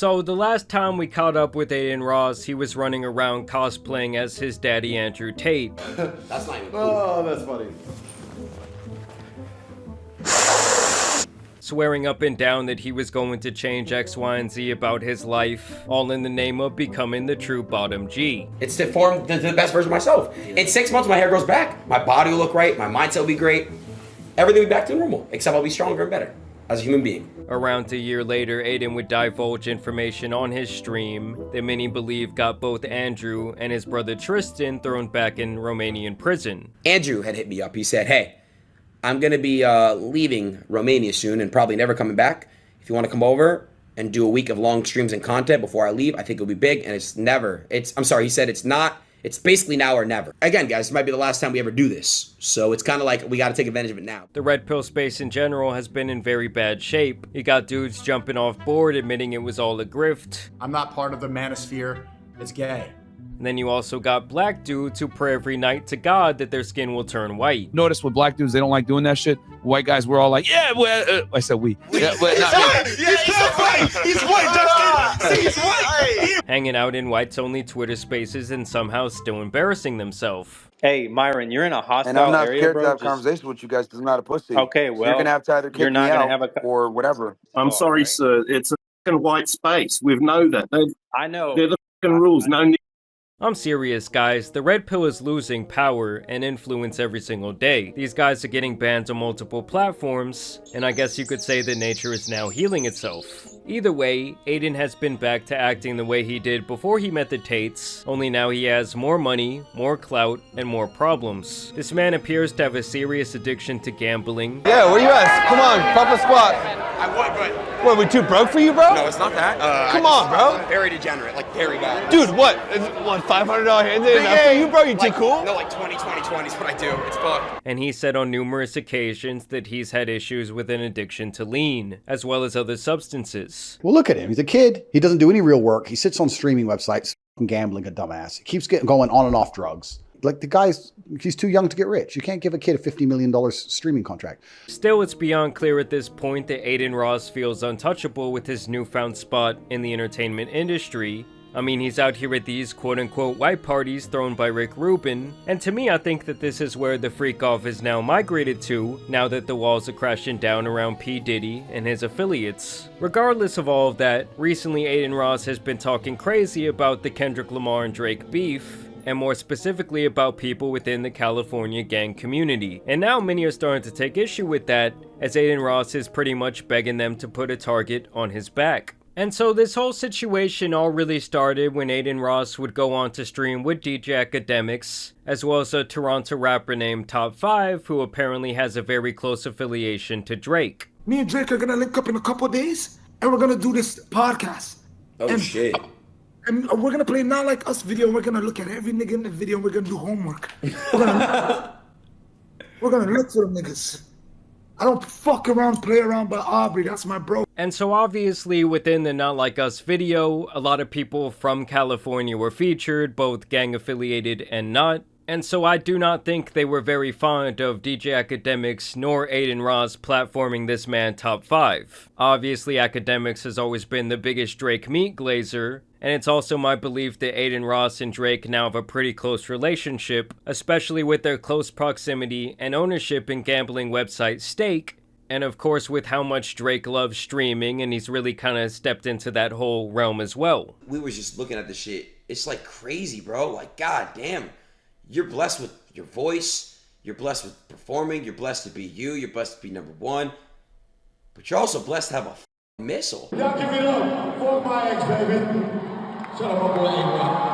So the last time we caught up with Adin Ross, he was running around cosplaying as his daddy Andrew Tate. That's not even cool. Oh, that's funny. Swearing up and down that he was going to change X, Y, and Z about his life, all in the name of becoming the true bottom G. It's to form the best version of myself. In 6 months, my hair grows back. My body will look right. My mindset will be great. Everything will be back to normal, except I'll be stronger and better as a human being. Around a year later, Aiden would divulge information on his stream that many believe got both Andrew and his brother Tristan thrown back in Romanian prison. Andrew had hit me up. He said, hey, I'm going to be leaving Romania soon and probably never coming back. If you want to come over and do a week of long streams and content before I leave, I think it'll be big. And he said it's basically now or never. Again, guys, this might be the last time we ever do this. So it's kind of like we got to take advantage of it now. The red pill space in general has been in very bad shape. You got dudes jumping off board admitting it was all a grift. I'm not part of the manosphere. It's gay. And then you also got black dudes who pray every night to God that their skin will turn white. Notice with black dudes, they don't like doing that shit. White guys, we're all like, yeah, well, I said we. Yeah, but not me. Yeah, he's white. He's white, Dustin. He's white. Hanging out in whites-only Twitter spaces and somehow still embarrassing themselves. Hey, Myron, you're in a hostile And I'm not area, scared bro. to have conversation with you guys because I'm not a pussy. Okay, So well, you're gonna have to either kick you're not me gonna out have a or whatever. I'm sorry, sir. It's a fucking white space. We know that. I know. They're the fucking rules. No need. I'm serious, guys. The red pill is losing power and influence every single day. These guys are getting banned on multiple platforms, and I guess you could say that nature is now healing itself. Either way, Aiden has been back to acting the way he did before he met the Tates, only now he has more money, more clout, and more problems. This man appears to have a serious addiction to gambling. Yeah, where you at? Come on, pop a squat. I would, but... What, we too broke for you, bro? No, it's not that. Come on, bro. I'm very degenerate, like very bad. Dude, what? What, $500 hands in enough for you, bro? You too cool? No, like 20 is what I do. It's fucked. And he said on numerous occasions that he's had issues with an addiction to lean, as well as other substances. Well, look at him. He's a kid. He doesn't do any real work. He sits on streaming websites, gambling a dumbass. He keeps going on and off drugs. Like, he's too young to get rich. You can't give a kid a $50 million streaming contract. Still, it's beyond clear at this point that Adin Ross feels untouchable with his newfound spot in the entertainment industry. I mean, he's out here at these quote-unquote white parties thrown by Rick Rubin, and to me, I think that this is where the freak-off is now migrated to, now that the walls are crashing down around P. Diddy and his affiliates. Regardless of all of that, recently Adin Ross has been talking crazy about the Kendrick Lamar and Drake beef, and more specifically about people within the California gang community. And now many are starting to take issue with that, as Adin Ross is pretty much begging them to put a target on his back. And so this whole situation all really started when Adin Ross would go on to stream with DJ Akademiks, as well as a Toronto rapper named Top 5, who apparently has a very close affiliation to Drake. Me and Drake are gonna link up in a couple of days, and we're gonna do this podcast. Oh, shit. And we're gonna play Not Like Us video. We're gonna look at every nigga in the video. And we're gonna do homework. We're gonna look for them niggas. I don't fuck around, play around by Aubrey. That's my bro. And so obviously within the Not Like Us video, a lot of people from California were featured, both gang affiliated and not. And so I do not think they were very fond of DJ Akademiks nor Adin Ross platforming this man Top 5. Obviously Akademiks has always been the biggest Drake meat glazer, and it's also my belief that Adin Ross and Drake now have a pretty close relationship, especially with their close proximity and ownership in gambling website Stake, and of course with how much Drake loves streaming, and he's really kind of stepped into that whole realm as well. We were just looking at the shit. It's like crazy, bro. Like, god damn. You're blessed with your voice. You're blessed with performing. You're blessed to be you. You're blessed to be number one. But you're also blessed to have a missile. Y'all give it up for my ex, baby. Shut up, my boy Aiden.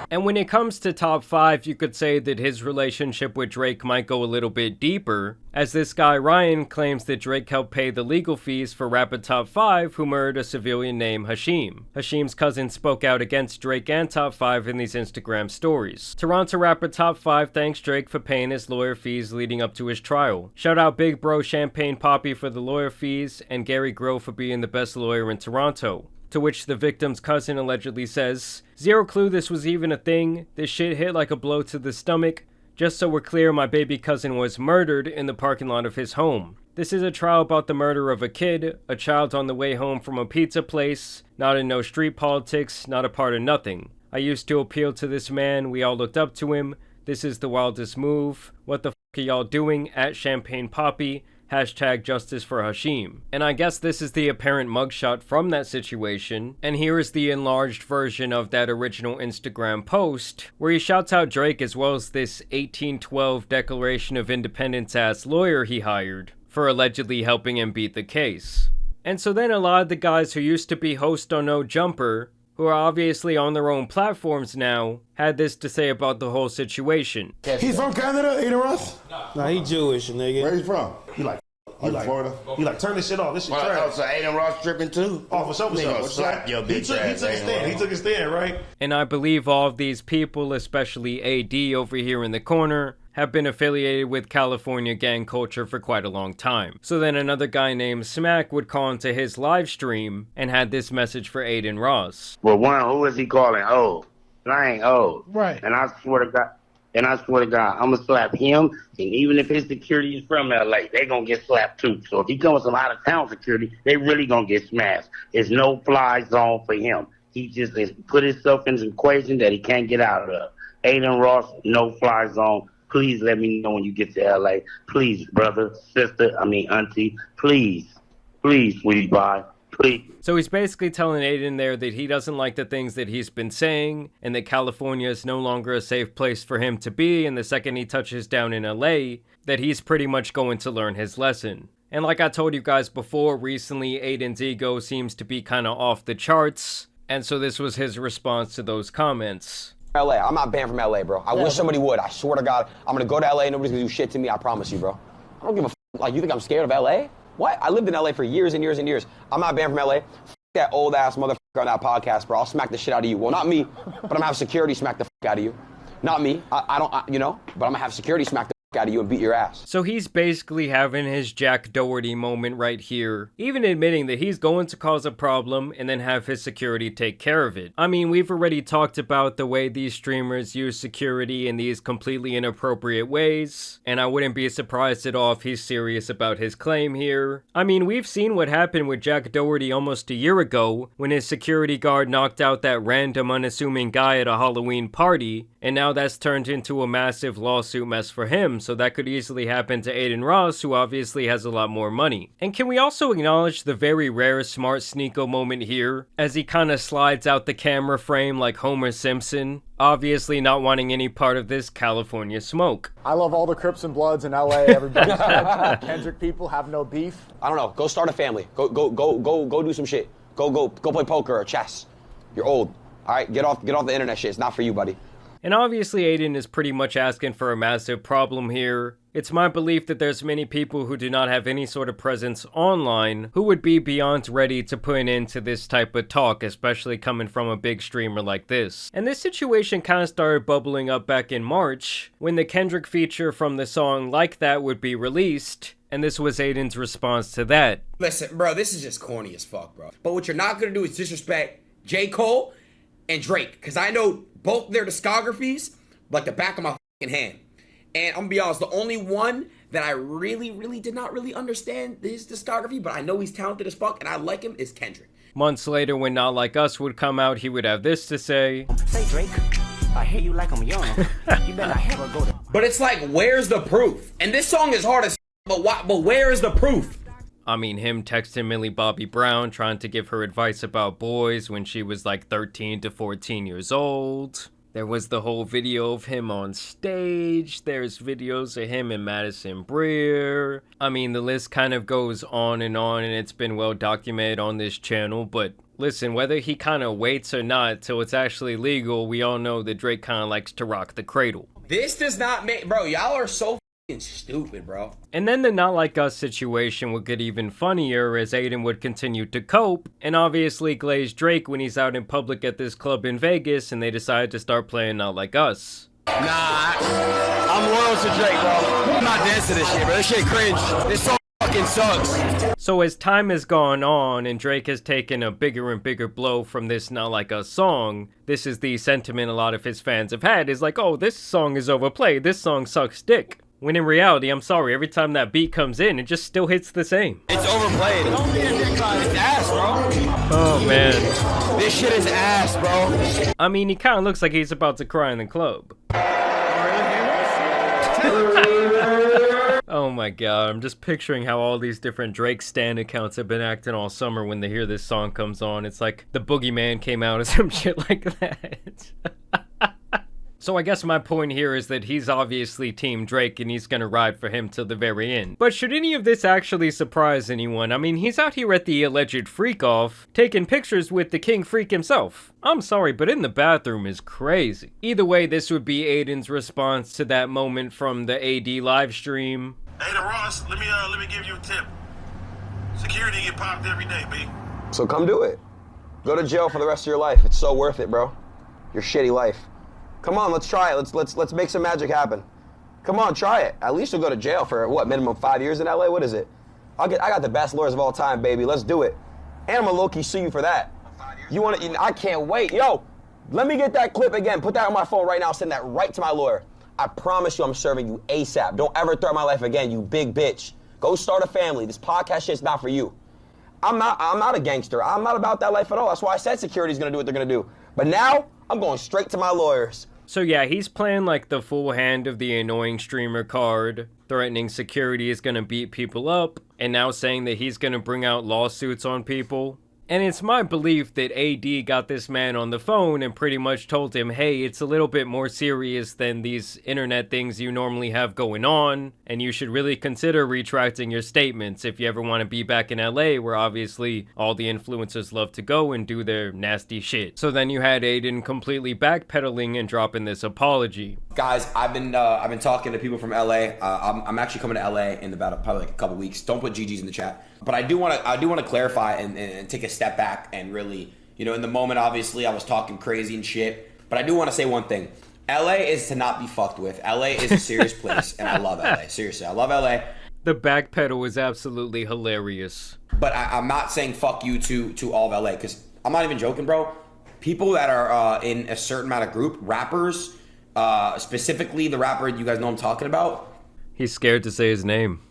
And when it comes to Top 5, you could say that his relationship with Drake might go a little bit deeper, as this guy Ryan claims that Drake helped pay the legal fees for rapper Top 5 who murdered a civilian named Hashim. Hashim's cousin spoke out against Drake and Top 5 in these Instagram stories. Toronto rapper Top 5 thanks Drake for paying his lawyer fees leading up to his trial. Shout out Big Bro Champagne Poppy for the lawyer fees, and Gary Grove for being the best lawyer in Toronto. To which the victim's cousin allegedly says, "Zero clue this was even a thing. This shit hit like a blow to the stomach. Just so we're clear, my baby cousin was murdered in the parking lot of his home." This is a trial about the murder of a kid, a child on the way home from a pizza place, not in no street politics, not a part of nothing. I used to appeal to this man, we all looked up to him. This is the wildest move. What the f*** are y'all doing? At Champagne Poppy. Hashtag justice for Hashim. And I guess this is the apparent mugshot from that situation. And here is the enlarged version of that original Instagram post, where he shouts out Drake as well as this 1812 Declaration of Independence ass lawyer he hired for allegedly helping him beat the case. And so then a lot of the guys who used to be host on No Jumper, who are obviously on their own platforms now, had this to say about the whole situation. He's from Canada, Adin Ross? Nah, he Jewish, nigga. Where he from? He like Florida. He like, turn this shit off. This shit Oh, trash. so Adin Ross tripping too? Oh, for sure. Nigga, slap your bitch ass, He Adin Ross. took his stand, right? And I believe all of these people, especially AD over here in the corner, have been affiliated with California gang culture for quite a long time. So then another guy named Smack would call into his live stream and had this message for Adin Ross. Well, one, who is he calling old? I ain't old. Right. And I swear to God, I'm gonna slap him, and even if his security is from LA, they gonna get slapped too. So if he comes with some out of town security, they really gonna get smashed. It's no fly zone for him. He just has put himself in an equation that he can't get out of. Adin Ross, no fly zone. Please let me know when you get to LA. Please, brother, sister, auntie, please, sweetie pie, please. So he's basically telling Aiden there that he doesn't like the things that he's been saying, and that California is no longer a safe place for him to be, and the second he touches down in LA, that he's pretty much going to learn his lesson. And like I told you guys before, recently Aiden's ego seems to be kind of off the charts, and so this was his response to those comments. LA, I'm not banned from LA, bro. I wish somebody would. I swear to God, I'm gonna go to LA, nobody's gonna do shit to me, I promise you, bro. I don't give a f. Like, you think I'm scared of LA? What? I lived in LA for years and years and years. I'm not banned from LA. F that old ass motherfucker on that podcast, bro. I'll smack the shit out of you. Well, not me, but I'm gonna have security smack the f out of you. Not me. I don't, but I'm gonna have security smack the f out of you and beat your ass. So he's basically having his Jack Doherty moment right here, even admitting that he's going to cause a problem and then have his security take care of it. I mean, we've already talked about the way these streamers use security in these completely inappropriate ways, and I wouldn't be surprised at all if he's serious about his claim here. I mean, we've seen what happened with Jack Doherty almost a year ago when his security guard knocked out that random unassuming guy at a Halloween party, and now that's turned into a massive lawsuit mess for him, so that could easily happen to Adin Ross, who obviously has a lot more money. And can we also acknowledge the very rare smart Sneeko moment here, as he kind of slides out the camera frame like Homer Simpson, obviously not wanting any part of this California smoke. I love all the Crips and Bloods in LA. Everybody's good. Kendrick people have no beef. I don't know. Go start a family. Go do some shit. Go play poker or chess. You're old. All right, get off the internet shit. It's not for you, buddy. And obviously Aiden is pretty much asking for a massive problem here. It's my belief that there's many people who do not have any sort of presence online who would be beyond ready to put an end to this type of talk, especially coming from a big streamer like this. And this situation kind of started bubbling up back in March, when the Kendrick feature from the song Like That would be released, and this was Aiden's response to that. Listen, bro, this is just corny as fuck, bro. But what you're not gonna do is disrespect J. Cole and Drake, because I know both their discographies like the back of my fucking hand. And I'm gonna be honest, the only one that I really did not really understand his discography, but I know he's talented as fuck and I like him, is Kendrick. Months later, when Not Like Us would come out, he would have this to say. Say, Drake, I hear you like I'm young. You better have a go to. But it's like, where's the proof? And this song is hard as but where is the proof? I mean, him texting Millie Bobby Brown, trying to give her advice about boys when she was like 13 to 14 years old. There was the whole video of him on stage. There's videos of him and Madison Breer. I mean, the list kind of goes on, and it's been well documented on this channel. But listen, whether he kind of waits or not till it's actually legal, we all know that Drake kind of likes to rock the cradle. This does not make... Bro, y'all are so stupid, bro. And then the Not Like Us situation would get even funnier as Aiden would continue to cope and obviously glaze Drake when he's out in public at this club in Vegas and they decided to start playing Not Like Us. Nah, I'm loyal to Drake, bro. I'm not dancing to this shit, bro. This shit cringe. This song fucking sucks. So as time has gone on and Drake has taken a bigger and bigger blow from this Not Like Us song, this is the sentiment a lot of his fans have had, is like, oh, this song is overplayed, this song sucks dick. When in reality, I'm sorry, every time that beat comes in, it just still hits the same. It's overplayed. It's ass, bro. Oh, man. This shit is ass, bro. I mean, he kind of looks like he's about to cry in the club. Oh my god, I'm just picturing how all these different Drake stan accounts have been acting all summer when they hear this song comes on. It's like the boogeyman came out or some shit like that. So I guess my point here is that he's obviously Team Drake and he's gonna ride for him till the very end. But should any of this actually surprise anyone? I mean, he's out here at the alleged freak-off, taking pictures with the king freak himself. I'm sorry, but in the bathroom is crazy. Either way, this would be Aiden's response to that moment from the AD live stream. Adin Ross, let me give you a tip. Security get popped every day, B. So come do it. Go to jail for the rest of your life. It's so worth it, bro. Your shitty life. Come on, let's try it. Let's make some magic happen. Come on, try it. At least you'll go to jail for what, minimum 5 years in LA? What is it? I got the best lawyers of all time, baby. Let's do it. And I'm gonna low-key sue you for that. You want to? I can't wait. Yo, let me get that clip again. Put that on my phone right now. Send that right to my lawyer. I promise you, I'm serving you ASAP. Don't ever threaten my life again, you big bitch. Go start a family. This podcast shit's not for you. I'm not a gangster. I'm not about that life at all. That's why I said security's gonna do what they're gonna do. But now I'm going straight to my lawyers. So yeah, he's playing like the full hand of the annoying streamer card, threatening security is gonna beat people up, and now saying that he's gonna bring out lawsuits on people. And it's my belief that AD got this man on the phone and pretty much told him, hey, it's a little bit more serious than these internet things you normally have going on, and you should really consider retracting your statements if you ever want to be back in LA, where obviously all the influencers love to go and do their nasty shit. So then you had Aiden completely backpedaling and dropping this apology. Guys, I've been talking to people from LA. I'm actually coming to LA in about probably like a couple weeks. Don't put GG's in the chat. But I do want to clarify and take a step back and really, in the moment, obviously, I was talking crazy and shit. But I do want to say one thing. LA is to not be fucked with. LA is a serious place, and I love LA. Seriously, I love LA. The backpedal is absolutely hilarious. But I'm not saying fuck you to all of LA, because I'm not even joking, bro. People that are in a certain amount of group, rappers, specifically the rapper you guys know I'm talking about. He's scared to say his name.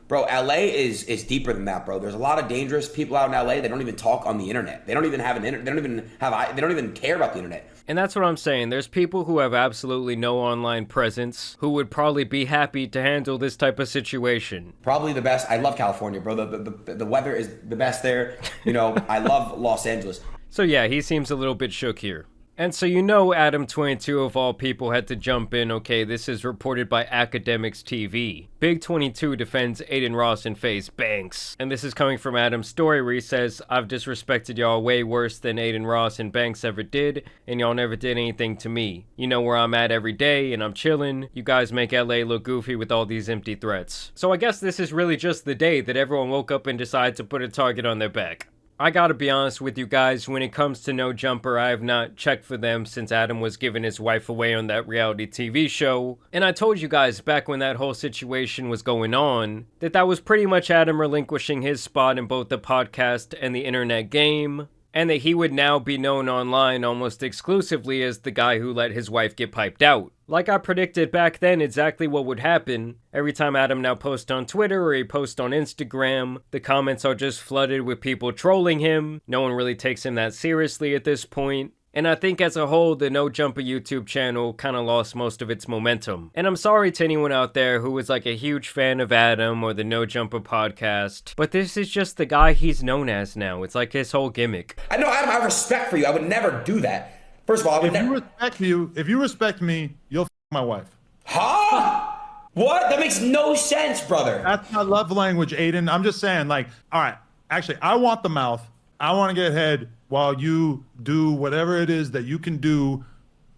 Bro, LA is deeper than that, bro. There's a lot of dangerous people out in LA that don't even talk on the internet. They don't even have they don't even care about the internet. And that's what I'm saying. There's people who have absolutely no online presence who would probably be happy to handle this type of situation. Probably the best. I love California, bro. The weather is the best there. I love Los Angeles. So yeah, he seems a little bit shook here. And so Adam 22 of all people had to jump in. Okay, this is reported by Akademiks TV. Big 22 defends Adin Ross and FaZe Banks. And this is coming from Adam's story where he says, I've disrespected y'all way worse than Adin Ross and Banks ever did, and y'all never did anything to me. You know where I'm at every day, and I'm chilling. You guys make LA look goofy with all these empty threats. So I guess this is really just the day that everyone woke up and decided to put a target on their back. I gotta be honest with you guys, when it comes to No Jumper, I have not checked for them since Adam was giving his wife away on that reality TV show. And I told you guys back when that whole situation was going on, that was pretty much Adam relinquishing his spot in both the podcast and the internet game, and that he would now be known online almost exclusively as the guy who let his wife get piped out. Like I predicted back then exactly what would happen. Every time Adam now posts on Twitter or he posts on Instagram, the comments are just flooded with people trolling him. No one really takes him that seriously at this point. And I think as a whole, the No Jumper YouTube channel kind of lost most of its momentum. And I'm sorry to anyone out there who was like a huge fan of Adam or the No Jumper podcast, but this is just the guy he's known as now. It's like his whole gimmick. I know, Adam, I have respect for you. I would never do that. First of all, if you respect me, you'll f my wife. Huh? What? That makes no sense, brother. That's my love language, Aiden. I'm just saying, all right, actually, I want the mouth. I want to get head while you do whatever it is that you can do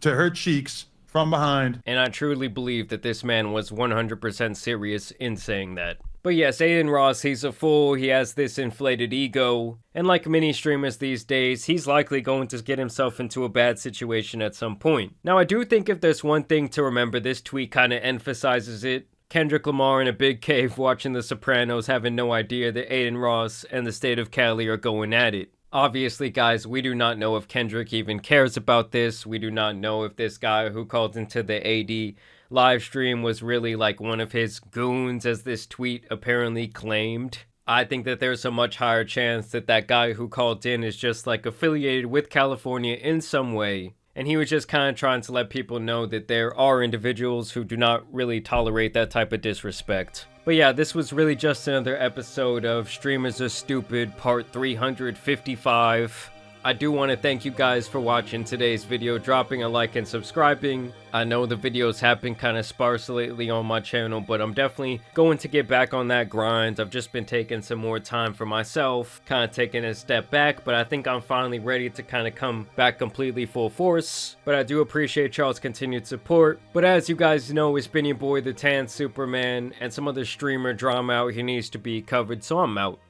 to her cheeks from behind. And I truly believe that this man was 100% serious in saying that. But yes, Adin Ross, he's a fool, he has this inflated ego, and like many streamers these days, he's likely going to get himself into a bad situation at some point. Now I do think if there's one thing to remember, this tweet kind of emphasizes it. Kendrick Lamar in a big cave watching The Sopranos having no idea that Adin Ross and the state of Cali are going at it. Obviously, guys, we do not know if Kendrick even cares about this. We do not know if this guy who called into the AD live stream was really like one of his goons, as this tweet apparently claimed. I think that there's a much higher chance that that guy who called in is just like affiliated with California in some way. And he was just kind of trying to let people know that there are individuals who do not really tolerate that type of disrespect. But yeah, this was really just another episode of Streamers Are Stupid part 355. I do want to thank you guys for watching today's video, dropping a like and subscribing. I know the videos have been kind of sparse lately on my channel, but I'm definitely going to get back on that grind. I've just been taking some more time for myself, kind of taking a step back, but I think I'm finally ready to kind of come back completely full force. But I do appreciate y'all's continued support. But as you guys know, it's been your boy, the Tan Superman, and some other streamer drama out here needs to be covered, so I'm out.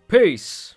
Peace!